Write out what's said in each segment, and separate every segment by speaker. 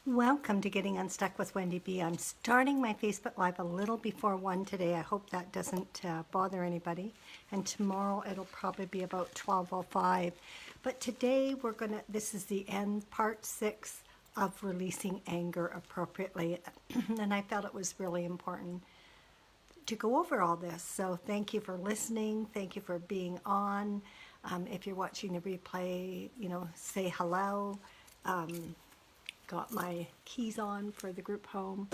Speaker 1: Welcome to Getting Unstuck with Wendy B. I'm starting my Facebook Live a little before 1 today. I hope that doesn't bother anybody. And tomorrow it'll probably be about 12:05. But today this is the end, part 6 of releasing anger appropriately. And I felt it was really important to go over all this. So thank you for listening. Thank you for being on. If you're watching the replay, say hello. Got my keys on for the group home.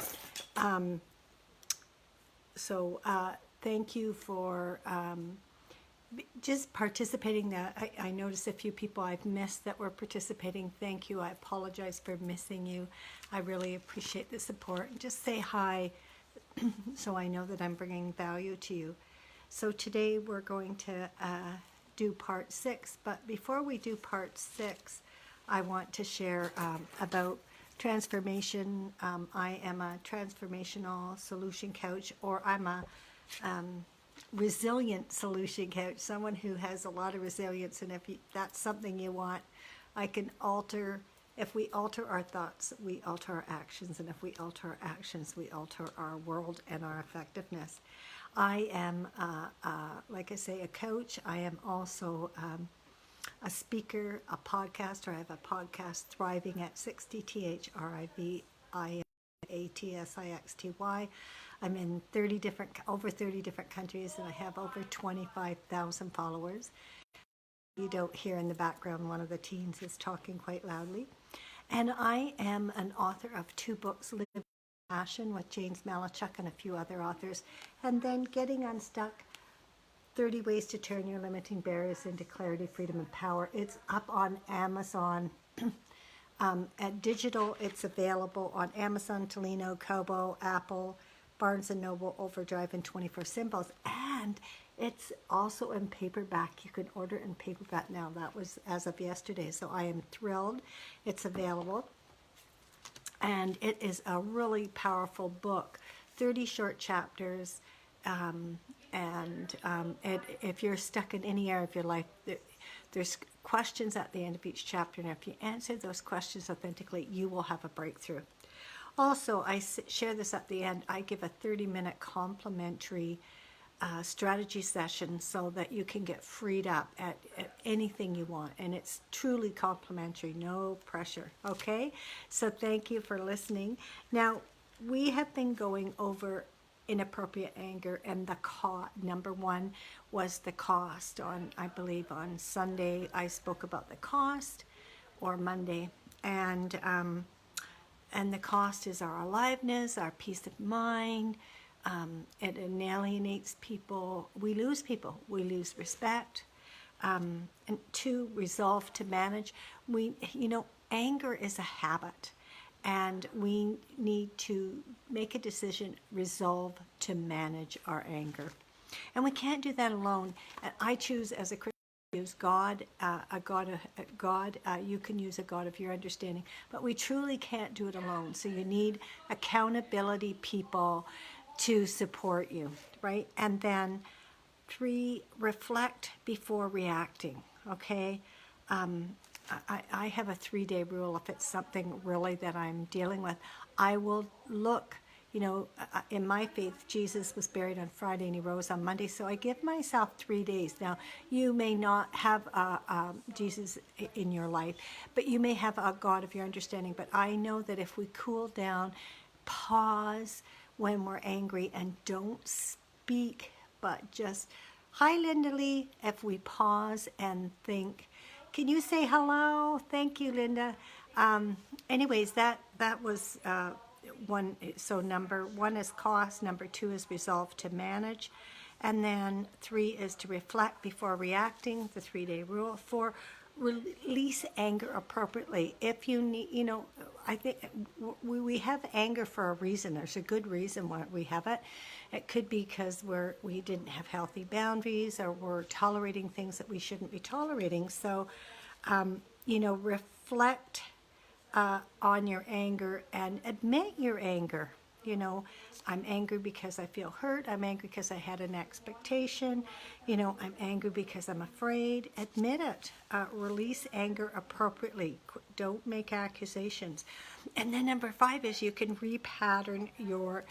Speaker 1: Thank you for just participating. I noticed a few people I've missed that were participating. Thank you. I apologize for missing you. I really appreciate the support. Just say hi so I know that I'm bringing value to you. So today we're going to do part 6. But before we do part 6, I want to share about transformation. I am a transformational solution coach, or I'm a resilient solution coach, someone who has a lot of resilience. And if that's something you want, I can alter. If we alter our thoughts, we alter our actions. And if we alter our actions, we alter our world and our effectiveness. I am, like I say, a coach. I am also a speaker, a podcaster. I have a podcast, Thriving at 60, THRIVINATSIXTY. I'm in over 30 different countries, and I have over 25,000 followers. You don't hear in the background, one of the teens is talking quite loudly. And I am an author of 2 books, Live with Passion with James Malinchak and a few other authors, and then Getting Unstuck, 30 Ways to Turn Your Limiting Barriers into Clarity, Freedom, and Power. It's up on Amazon. At digital, it's available on Amazon, Tolino, Kobo, Apple, Barnes & Noble, Overdrive, and 24 Symbols. And it's also in paperback. You can order it in paperback now. That was as of yesterday. So I am thrilled it's available. And it is a really powerful book. 30 short chapters. If you're stuck in any area of your life, there's questions at the end of each chapter, and if you answer those questions authentically, you will have a breakthrough. Also, I share this at the end. I give a 30-minute complimentary strategy session so that you can get freed up at anything you want, and it's truly complimentary, no pressure. Okay, so thank you for listening. Now, we have been going over inappropriate anger, and the number 1 was the cost. I believe on Sunday I spoke about the cost, or Monday, and the cost is our aliveness, our peace of mind. It alienates people. We lose people. We lose respect. And 2, resolve to manage. Anger is a habit. And we need to make a decision, resolve to manage our anger. And we can't do that alone. And I choose as a Christian to use God, you can use a God of your understanding, but we truly can't do it alone. So you need accountability people to support you, right? And then 3, reflect before reacting, okay? I have a 3-day rule. If it's something really that I'm dealing with, I will look, in my faith, Jesus was buried on Friday and he rose on Monday. So I give myself 3 days. Now, you may not have Jesus in your life, but you may have a God of your understanding. But I know that if we cool down, pause when we're angry, and don't speak, but just, hi, Linda Lee, if we pause and think. Can you say hello? Thank you, Linda. Anyways, that was 1. So number 1 is cost. Number 2 is resolve to manage. And then 3 is to reflect before reacting, the 3-day rule. 4, release anger appropriately. If you need, I think we have anger for a reason. There's a good reason why we have it. It could be because we didn't have healthy boundaries, or we're tolerating things that we shouldn't be tolerating. So, reflect on your anger and admit your anger. You know, I'm angry because I feel hurt. I'm angry because I had an expectation. You know, I'm angry because I'm afraid. Admit it. Release anger appropriately. Don't make accusations. And then number 5 is you can repattern your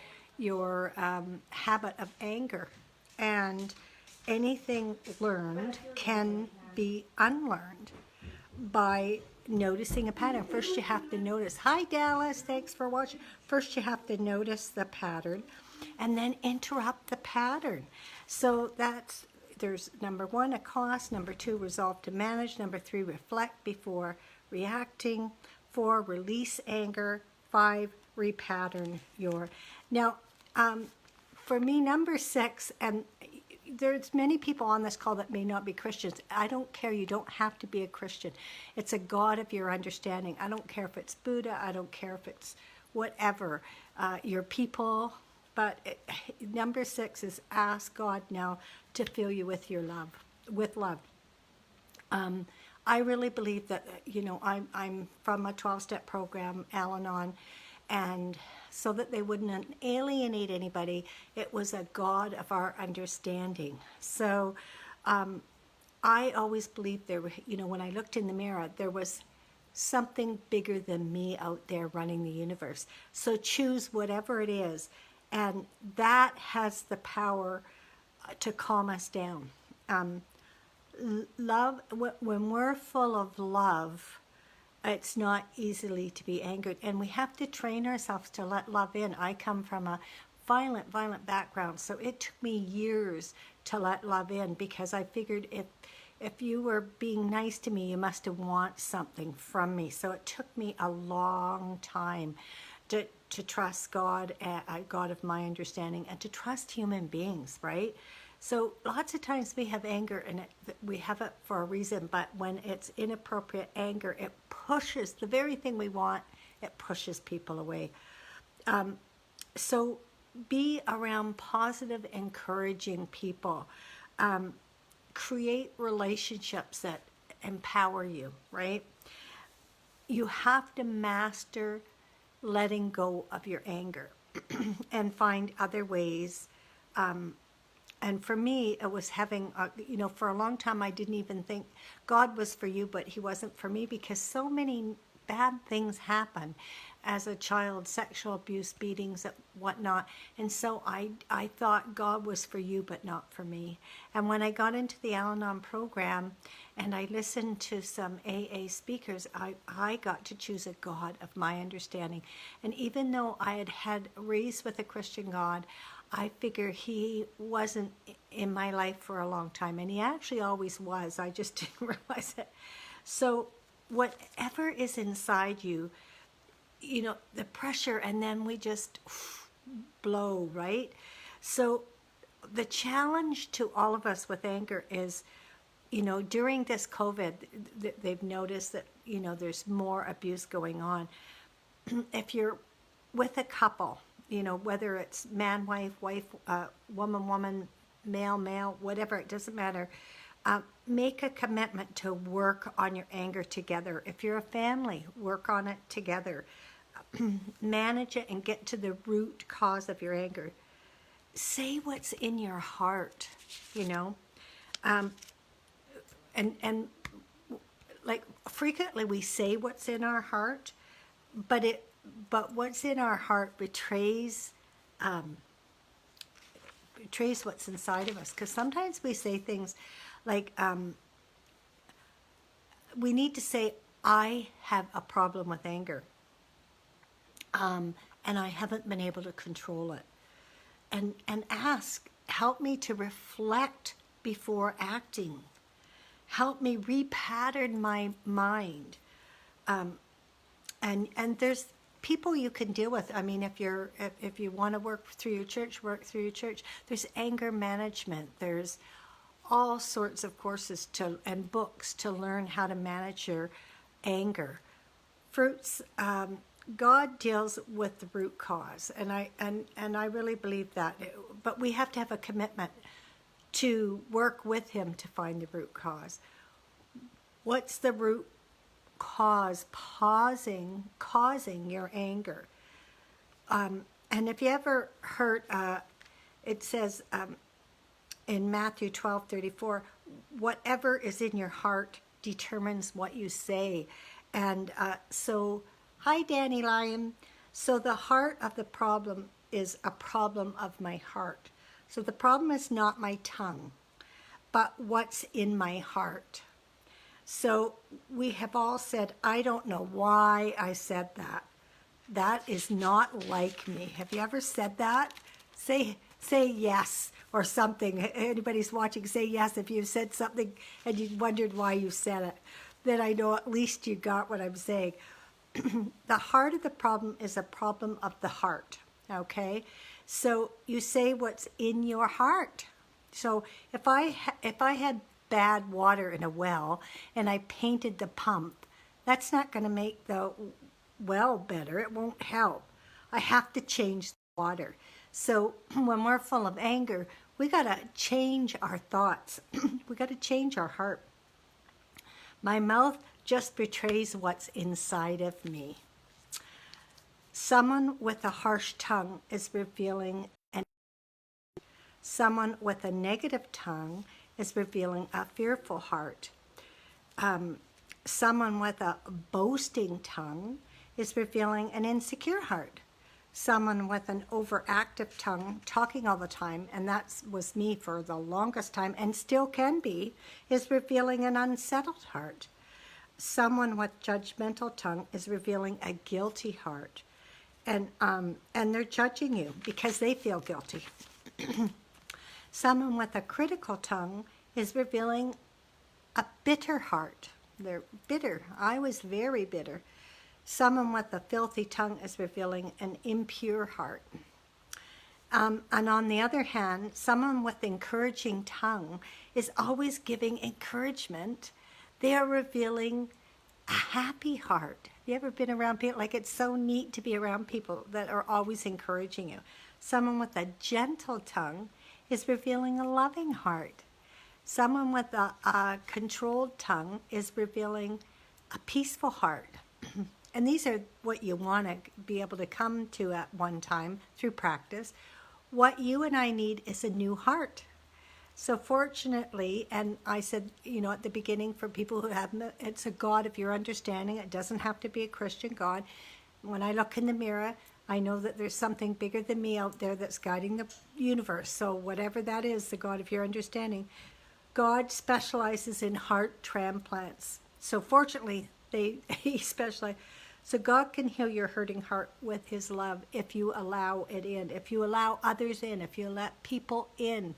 Speaker 1: habit of anger. And anything learned can be unlearned by noticing a pattern. First, you have to notice, hi Dallas, thanks for watching. First, you have to notice the pattern and then interrupt the pattern. So there's number 1, a cost. Number 2, resolve to manage. Number 3, reflect before reacting. 4, release anger. 5, repattern your. Now, for me, number 6, and there's many people on this call that may not be Christians. I don't care. You don't have to be a Christian. It's a God of your understanding. I don't care if it's Buddha. I don't care if it's whatever, your people. But number 6 is ask God now to fill you with your love, with love. I really believe that, you know, I'm from a 12-step program, Al-Anon, and so that they wouldn't alienate anybody, it was a God of our understanding. So I always believed there were, you know, when I looked in the mirror, there was something bigger than me out there running the universe. So choose whatever it is, and that has the power to calm us down. Love, when we're full of love, it's not easily to be angered, and we have to train ourselves to let love in. I come from a violent background, so it took me years to let love in, because I figured if you were being nice to me, you must have want something from me. So it took me a long time to trust God, a God of my understanding, and to trust human beings, right? So lots of times we have anger, and we have it for a reason, but when it's inappropriate anger, it pushes the very thing we want, it pushes people away. So be around positive, encouraging people. Create relationships that empower you, right? You have to master letting go of your anger and find other ways. And for me, it was having, you know, for a long time, I didn't even think God was for you, but he wasn't for me, because so many bad things happen as a child, sexual abuse, beatings, whatnot. And so I thought God was for you, but not for me. And when I got into the Al-Anon program and I listened to some AA speakers, I got to choose a God of my understanding. And even though I had raised with a Christian God, I figure he wasn't in my life for a long time. And he actually always was. I just didn't realize it. So whatever is inside you, you know, the pressure, and then we just blow, right? So the challenge to all of us with anger is, you know, during this COVID, they've noticed that, you know, there's more abuse going on. If you're with a couple, you know, whether it's man, wife, woman, male, whatever, it doesn't matter. Make a commitment to work on your anger together. If you're a family, work on it together. Manage it and get to the root cause of your anger. Say what's in your heart, you know. And like frequently we say what's in our heart, but what's in our heart betrays what's inside of us. Because sometimes we say things like, we need to say, I have a problem with anger, and I haven't been able to control it. And ask, help me to reflect before acting. Help me repattern my mind. And there's people you can deal with. I mean, if you want to work through your church, work through your church. There's anger management. There's all sorts of courses and books to learn how to manage your anger. Fruits, God deals with the root cause, and I really believe that. But we have to have a commitment to work with him to find the root cause. What's the root cause causing your anger? And if you ever heard, it says in Matthew 12:34, whatever is in your heart determines what you say. And so, hi, Danny Lyon. So the heart of the problem is a problem of my heart. So the problem is not my tongue, but what's in my heart. So we have all said, I don't know why I said that. That is not like me. Have you ever said that? Say yes or something. Anybody's watching, say yes if you've said something and you wondered why you said it. Then I know at least you got what I'm saying. The heart of the problem is a problem of the heart, okay? So you say what's in your heart. So if I had bad water in a well and I painted the pump, that's not going to make the well better. It won't help. I have to change the water. So when we're full of anger, we got to change our thoughts. We got to change our heart. My mouth just betrays what's inside of me. Someone with a harsh tongue is revealing someone with a negative tongue is revealing a fearful heart. Someone with a boasting tongue is revealing an insecure heart. Someone with an overactive tongue, talking all the time, and that was me for the longest time and still can be, is revealing an unsettled heart. Someone with judgmental tongue is revealing a guilty heart. And they're judging you because they feel guilty. Someone with a critical tongue is revealing a bitter heart. They're bitter. I was very bitter. Someone with a filthy tongue is revealing an impure heart. And on the other hand, someone with encouraging tongue is always giving encouragement. They are revealing a happy heart. Have you ever been around people? Like, it's so neat to be around people that are always encouraging you. Someone with a gentle tongue is revealing a loving heart. Someone with a controlled tongue is revealing a peaceful heart. And these are what you want to be able to come to at one time through practice. What you and I need is a new heart. So fortunately, and I said, at the beginning, for people who have, it's a God of your understanding. It doesn't have to be a Christian God. When I look in the mirror, I know that there's something bigger than me out there that's guiding the universe. So whatever that is, the God of your understanding, God specializes in heart transplants. So fortunately, he specializes. So God can heal your hurting heart with his love if you allow it in, if you allow others in, if you let people in.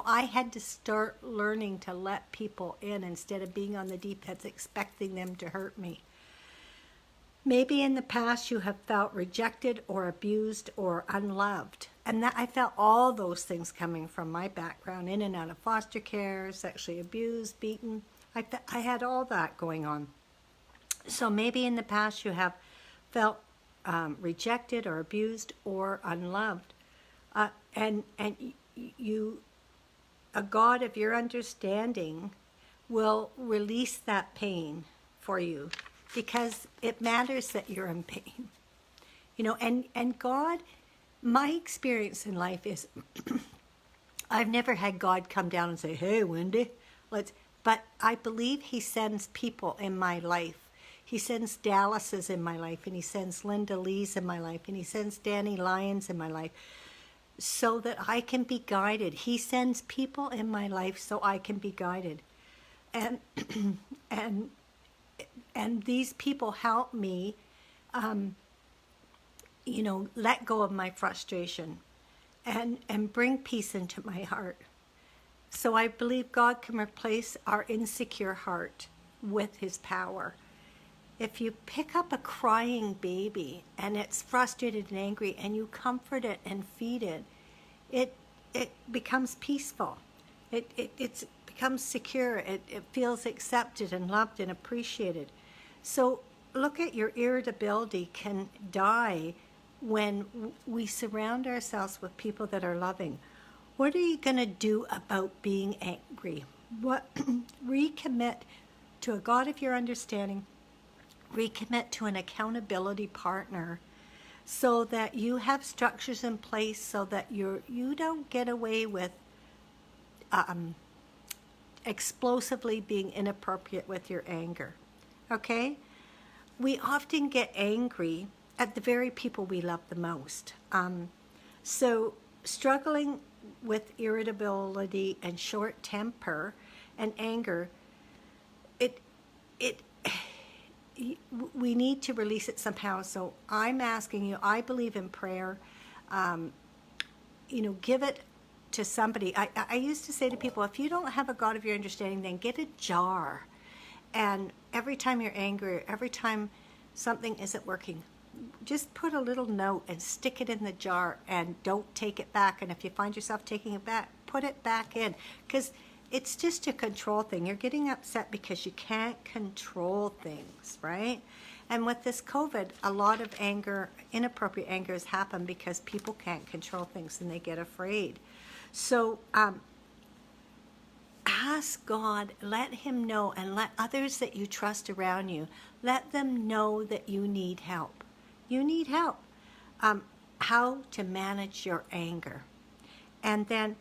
Speaker 1: I had to start learning to let people in instead of being on the deep end expecting them to hurt me. Maybe in the past you have felt rejected or abused or unloved. And that I felt all those things coming from my background, in and out of foster care, sexually abused, beaten. I had all that going on. So maybe in the past you have felt rejected or abused or unloved. And you, a God of your understanding will release that pain for you because it matters that you're in pain. And God, my experience in life is I've never had God come down and say, hey, Wendy, but I believe he sends people in my life. He sends Dallas's in my life, and he sends Linda Lee's in my life, and he sends Danny Lyons in my life so that I can be guided. He sends people in my life so I can be guided. And and these people help me, let go of my frustration and bring peace into my heart. So I believe God can replace our insecure heart with his power. If you pick up a crying baby and it's frustrated and angry and you comfort it and feed it, it becomes peaceful. It becomes secure. It feels accepted and loved and appreciated. So look at your irritability can die when we surround ourselves with people that are loving. What are you going to do about being angry? Recommit to a God of your understanding. Recommit to an accountability partner so that you have structures in place so that you don't get away with explosively being inappropriate with your anger. Okay? We often get angry at the very people we love the most. So struggling with irritability and short temper and anger, we need to release it somehow. So I'm asking you, I believe in prayer. Give it to somebody. I used to say to people, if you don't have a God of your understanding, then get a jar. And every time you're angry, every time something isn't working, just put a little note and stick it in the jar and don't take it back. And if you find yourself taking it back, put it back in. Because it's just a control thing. You're getting upset because you can't control things, right? And with this COVID, a lot of anger, inappropriate anger has happened because people can't control things and they get afraid. So ask God, let him know, and let others that you trust around you, let them know that you need help. You need help. How to manage your anger. And then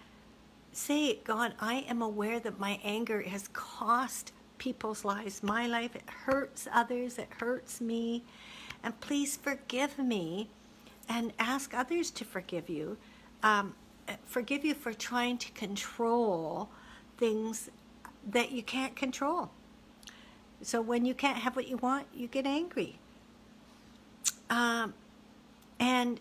Speaker 1: say, God, I am aware that my anger has cost people's lives, my life. It hurts others. It hurts me. And please forgive me, and ask others to forgive you. Forgive you for trying to control things that you can't control. So when you can't have what you want, you get angry. And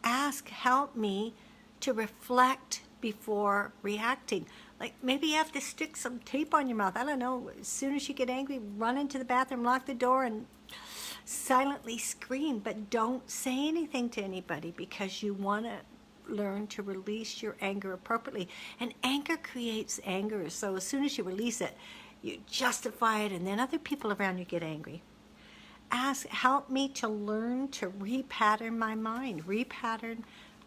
Speaker 1: ask, help me to reflect before reacting. Like maybe you have to stick some tape on your mouth. I don't know. As soon as you get angry, run into the bathroom, lock the door, and silently scream. But don't say anything to anybody, because you want to learn to release your anger appropriately. And anger creates anger. So as soon as you release it, you justify it, and then other people around you get angry. Ask, help me to learn to repattern my mind, repattern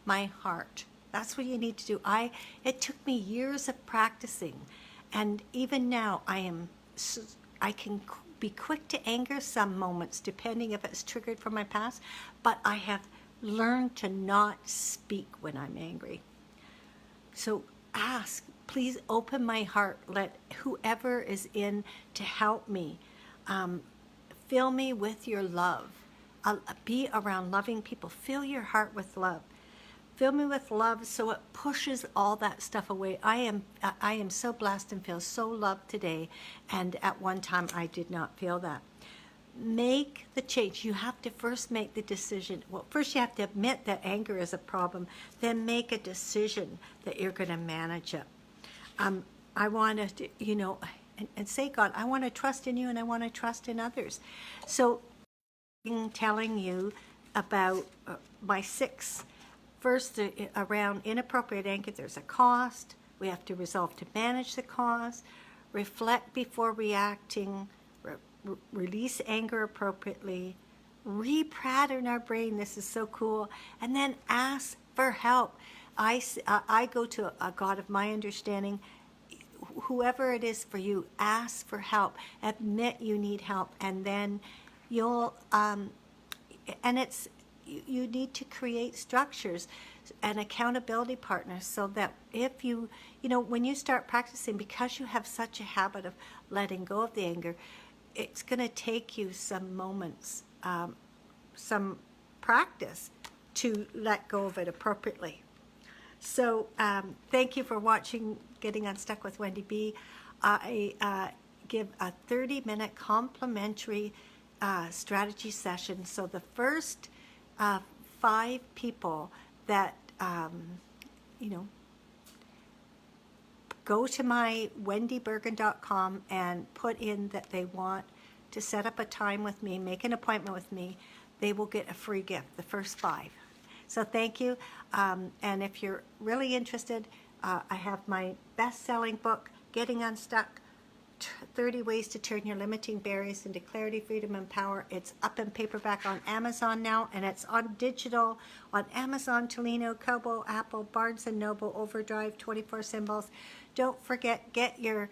Speaker 1: my heart. That's what you need to do. It took me years of practicing, and even now I can be quick to anger some moments, depending if it's triggered from my past, but I have learned to not speak when I'm angry. So ask, please open my heart. Let whoever is in to help me, fill me with your love. Be around loving people. Fill your heart with love. Fill me with love so it pushes all that stuff away. I am so blessed and feel so loved today, and at one time I did not feel that. Make the change. You have to first make the decision. Well, first you have to admit that anger is a problem, then make a decision that you're going to manage it. I want to, and say, God, I want to trust in you, and I want to trust in others. So telling you about my 6. First, around inappropriate anger, there's a cost. We have to resolve to manage the cost, reflect before reacting, release anger appropriately, repattern our brain. This is so cool. And then ask for help. I go to a God of my understanding. Whoever it is for you, ask for help. Admit you need help, and then you'll. You need to create structures and accountability partners, so that if when you start practicing, because you have such a habit of letting go of the anger, it's going to take you some moments, some practice to let go of it appropriately. So thank you for watching Getting Unstuck with Wendy B. I give a 30-minute complimentary strategy session. So the first 5 people that, go to my wendybergen.com and put in that they want to set up a time with me, make an appointment with me, they will get a free gift, the first 5. So thank you. And if you're really interested, I have my best-selling book, Getting Unstuck, 30 Ways to Turn Your Limiting Barriers into Clarity, Freedom, and Power. It's up in paperback on Amazon now, and it's on digital on Amazon, Tolino, Kobo, Apple, Barnes & Noble, Overdrive, 24 Symbols. Don't forget, get your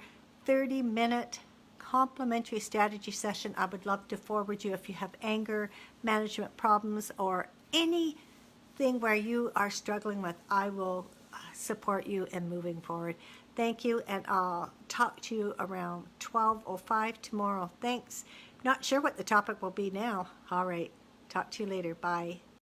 Speaker 1: 30-minute complimentary strategy session. I would love to forward you if you have anger management problems or anything where you are struggling with, I will support you in moving forward. Thank you, and I'll talk to you around 12:05 tomorrow. Thanks. Not sure what the topic will be now. All right. Talk to you later. Bye.